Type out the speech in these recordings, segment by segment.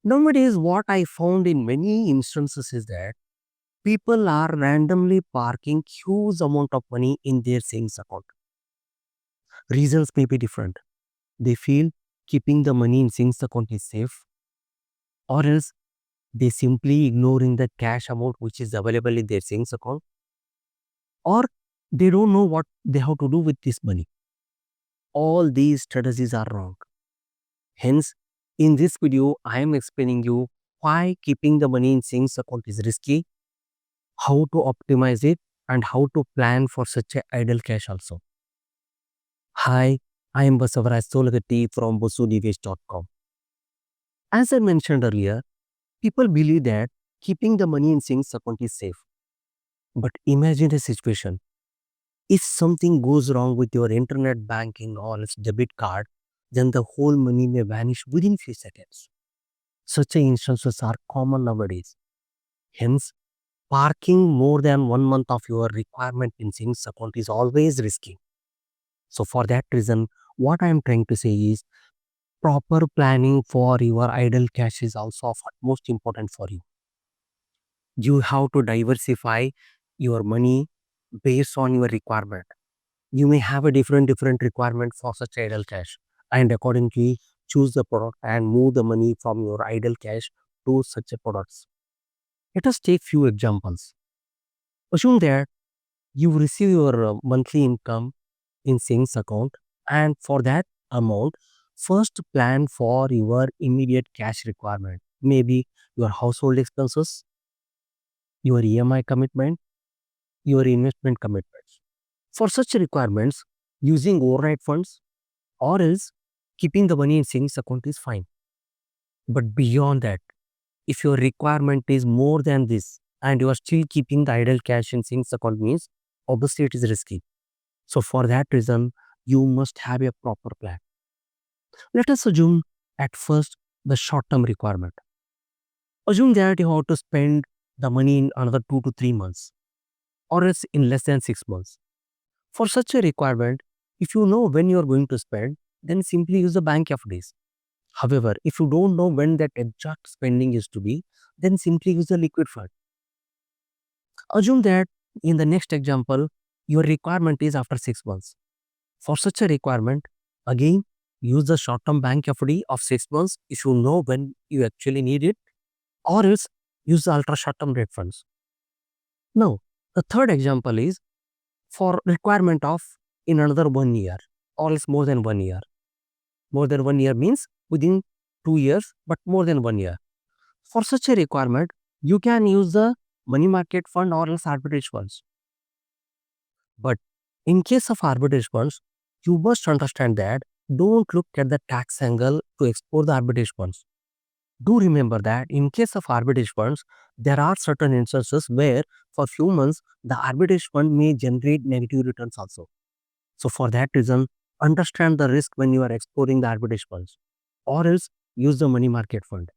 Nowadays, what I found in many instances is that people are randomly parking huge amount of money in their savings account. Reasons may be different. They feel keeping the money in savings account is safe, or else they simply ignoring the cash amount which is available in their savings account, or they don't know what they have to do with this money. All these strategies are wrong. Hence, in this video, I am explaining you why keeping the money in savings account is risky, how to optimize it, and how to plan for such a idle cash also. Hi, I am BasuNivesh from BasuNivesh.com. As I mentioned earlier, people believe that keeping the money in savings account is safe. But imagine a situation. If something goes wrong with your internet banking or its debit card, then the whole money may vanish within few seconds. Such instances are common nowadays. Hence, parking more than 1 month of your requirement in savings account is always risky. So for that reason, what I am trying to say is proper planning for your idle cash is also of utmost important for you. You have to diversify your money based on your requirement. You may have a different requirement for such idle cash, and accordingly choose the product and move the money from your idle cash to such a products. Let us take few examples. Assume that you receive your monthly income in savings account, and for that amount first plan for your immediate cash requirement, maybe your household expenses, your EMI commitment, your investment commitments. For such requirements, using overnight funds or else keeping the money in savings account is fine. But beyond that, if your requirement is more than this and you are still keeping the idle cash in savings account, means obviously it is risky. So for that reason, you must have a proper plan. Let us assume at first the short term requirement. Assume that you have to spend the money in another 2 to 3 months or else in less than 6 months. For such a requirement, if you know when you are going to spend, then simply use the bank FDs. However, if you don't know when that exact spending is to be, then simply use the liquid fund. Assume that in the next example, your requirement is after 6 months. For such a requirement, again, use the short-term bank FD of 6 months if you know when you actually need it, or else use the ultra short-term rate funds. Now, the third example is for requirement of in another 1 year, or else more than 1 year. More than 1 year means within 2 years, but more than 1 year. For such a requirement, you can use the money market fund or else arbitrage funds. But in case of arbitrage funds, you must understand that don't look at the tax angle to explore the arbitrage funds. Do remember that in case of arbitrage funds, there are certain instances where for few months the arbitrage fund may generate negative returns also. So for that reason, understand the risk when you are exploring the arbitrage funds, or else use the money market fund.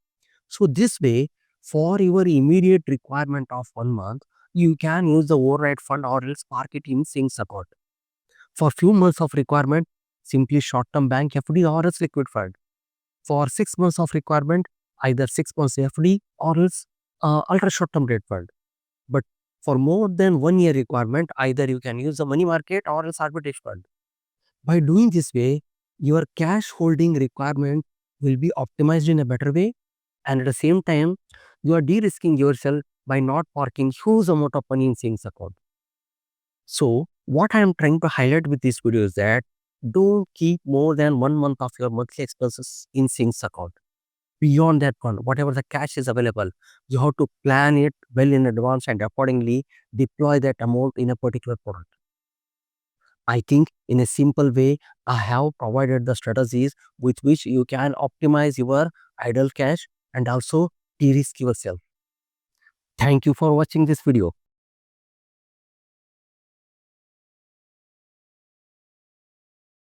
So this way, for your immediate requirement of 1 month, you can use the override fund or else park it in savings account. For few months of requirement, simply short-term bank FD or else liquid fund. For 6 months of requirement, either 6 months FD or else ultra short-term rate fund. But for more than 1 year requirement, either you can use the money market or else arbitrage fund. By doing this way, your cash holding requirement will be optimized in a better way, and at the same time, you are de-risking yourself by not parking huge amount of money in savings account. So, what I am trying to highlight with this video is that don't keep more than 1 month of your monthly expenses in savings account. Beyond that one, whatever the cash is available, you have to plan it well in advance and accordingly deploy that amount in a particular product. I think in a simple way, I have provided the strategies with which you can optimize your idle cash and also de-risk yourself. Thank you for watching this video.